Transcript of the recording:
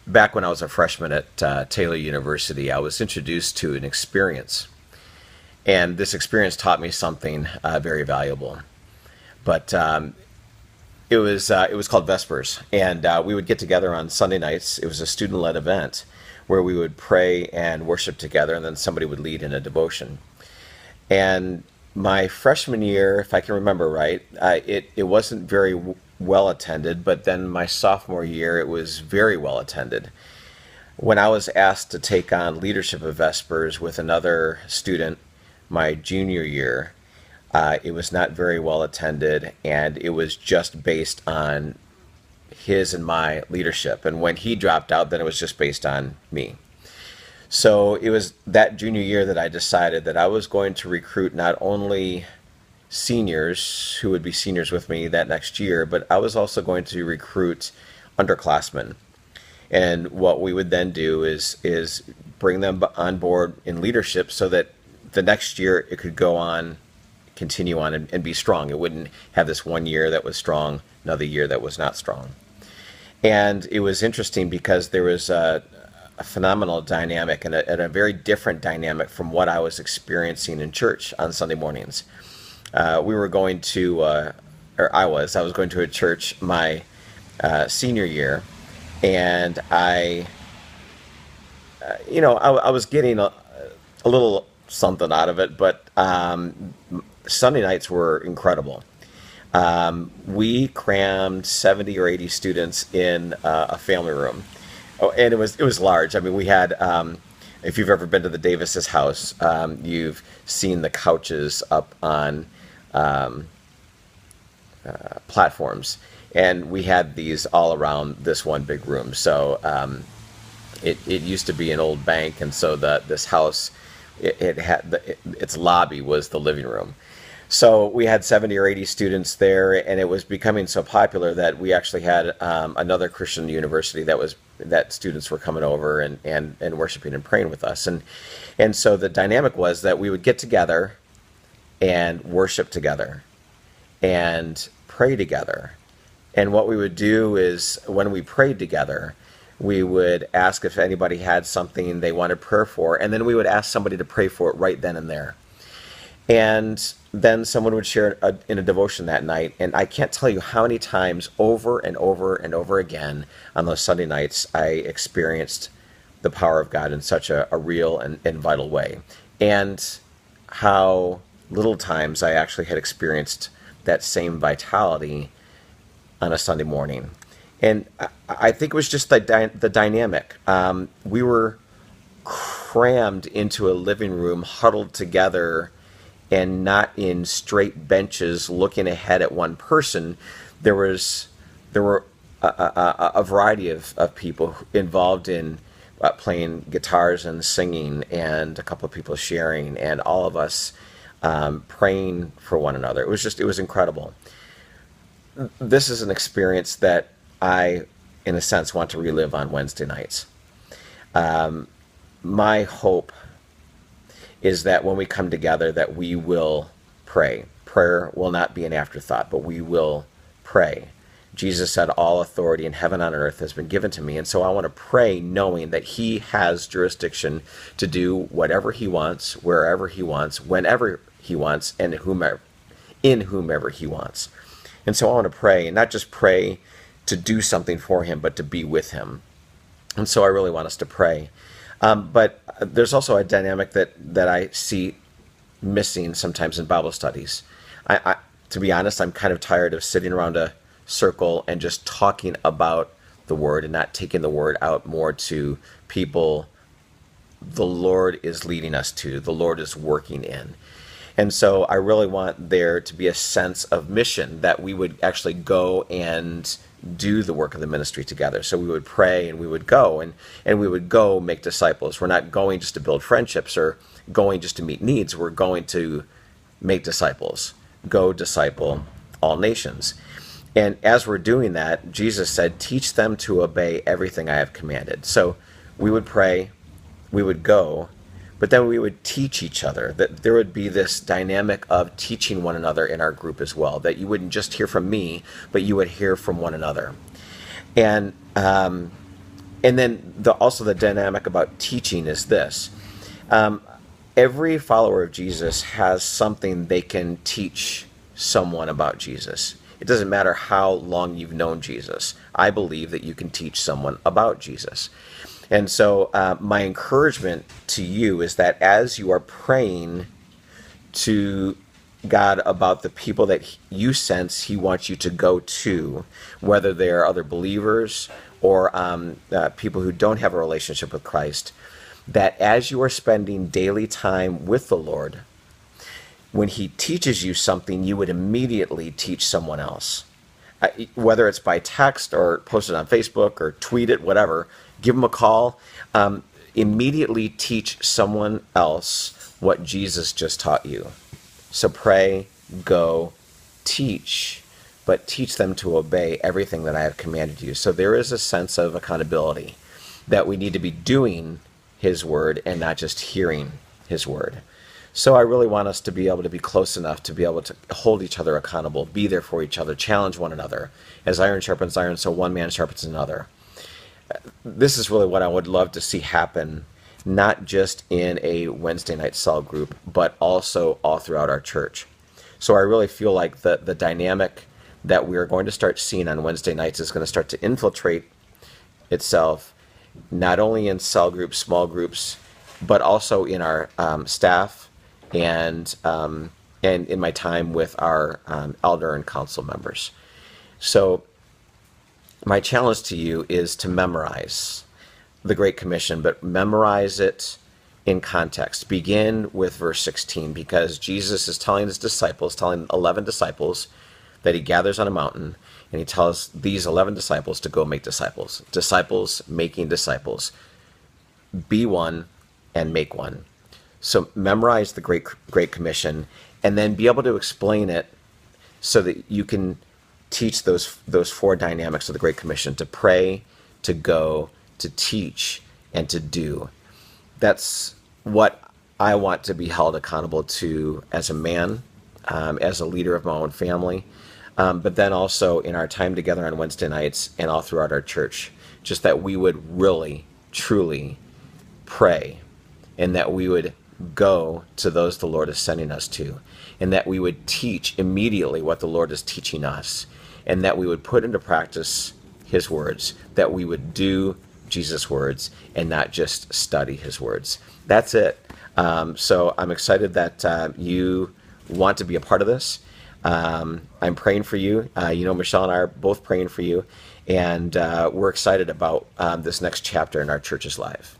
Back when I was a freshman at Taylor University, I was introduced to an experience, and this experience taught me something very valuable. But it was called Vespers, and we would get together on Sunday nights. It was a student-led event where we would pray and worship together, and then somebody would lead in a devotion. And my freshman year, if I can remember right, it wasn't very well attended, but then my sophomore year, it was very well attended. When I was asked to take on leadership of Vespers with another student my junior year, it was not very well attended, and it was just based on his and my leadership. And when he dropped out, then it was just based on me. So it was that junior year that I decided that I was going to recruit not only seniors who would be seniors with me that next year, but I was also going to recruit underclassmen. And what we would then do is bring them on board in leadership so that the next year it could go on, continue on, and be strong. It wouldn't have this one year that was strong, another year that was not strong. And it was interesting because there was a phenomenal dynamic and a very different dynamic from what I was experiencing in church on Sunday mornings. We were going to, or I was going to a church my senior year, and I was getting a little something out of it, but Sunday nights were incredible. We crammed 70 or 80 students in a family room. Oh, and it was large. I mean, we had, if you've ever been to the Davis's house, you've seen the couches up on platforms, and we had these all around this one big room. So it used to be an old bank, and so this house, it had its lobby was the living room. So we had 70 or 80 students there, and it was becoming so popular that we actually had another Christian university that students were coming over and worshiping and praying with us. And so the dynamic was that we would get together and worship together and pray together. And what we would do is when we prayed together, we would ask if anybody had something they wanted prayer for, and then we would ask somebody to pray for it right then and there. And then someone would share in a devotion that night. And I can't tell you how many times over and over and over again on those Sunday nights I experienced the power of God in such a real and vital way. And how little times I actually had experienced that same vitality on a Sunday morning. And I think it was just the dynamic. We were crammed into a living room, huddled together, and not in straight benches looking ahead at one person. There were a variety of people involved in playing guitars and singing, and a couple of people sharing, and all of us praying for one another. It was incredible. This is an experience that I, in a sense, want to relive on Wednesday nights. My hope is that when we come together that we will pray. Prayer will not be an afterthought, but we will pray. Jesus said, all authority in heaven and on earth has been given to me, and so I want to pray knowing that he has jurisdiction to do whatever he wants, wherever he wants, whenever he wants, and in whomever he wants. And so I want to pray, and not just pray to do something for him, but to be with him. And so I really want us to pray. But there's also a dynamic that I see missing sometimes in Bible studies. To be honest, I'm kind of tired of sitting around a circle and just talking about the Word and not taking the Word out more to people the Lord is leading us to, the Lord is working in. And so I really want there to be a sense of mission, that we would actually go and do the work of the ministry together. So we would pray and we would go, and we would go make disciples. We're not going just to build friendships or going just to meet needs. We're going to make disciples. Go disciple all nations. And as we're doing that, Jesus said, teach them to obey everything I have commanded. So we would pray, we would go, but then we would teach each other, that there would be this dynamic of teaching one another in our group as well, that you wouldn't just hear from me, but you would hear from one another. And And then also the dynamic about teaching is this. Every follower of Jesus has something they can teach someone about Jesus. It doesn't matter how long you've known Jesus. I believe that you can teach someone about Jesus. And so my encouragement to you is that as you are praying to God about the people that you sense he wants you to go to, whether they're other believers or people who don't have a relationship with Christ, that as you are spending daily time with the Lord, when he teaches you something, you would immediately teach someone else. Whether it's by text or post it on Facebook or tweet it, whatever, give them a call. Immediately teach someone else what Jesus just taught you. So pray, go, teach, but teach them to obey everything that I have commanded you. So there is a sense of accountability that we need to be doing his word and not just hearing his word. So I really want us to be able to be close enough to be able to hold each other accountable, be there for each other, challenge one another. As iron sharpens iron, so one man sharpens another. This is really what I would love to see happen, not just in a Wednesday night cell group, but also all throughout our church. So I really feel like the dynamic that we are going to start seeing on Wednesday nights is going to start to infiltrate itself, not only in cell groups, small groups, but also in our staff and in my time with our elder and council members. So my challenge to you is to memorize the Great Commission, but memorize it in context. Begin with verse 16, because Jesus is telling his disciples, telling 11 disciples that he gathers on a mountain, and he tells these 11 disciples to go make disciples. Disciples making disciples. Be one and make one. So memorize the Great Commission, and then be able to explain it so that you can teach those four dynamics of the Great Commission: to pray, to go, to teach, and to do. That's what I want to be held accountable to as a man, as a leader of my own family, but then also in our time together on Wednesday nights and all throughout our church, just that we would really, truly pray, and that we would go to those the Lord is sending us to, and that we would teach immediately what the Lord is teaching us, and that we would put into practice his words, that we would do Jesus' words and not just study his words. That's it. So I'm excited that you want to be a part of this. I'm praying for you. Michelle and I are both praying for you, and we're excited about this next chapter in our church's life.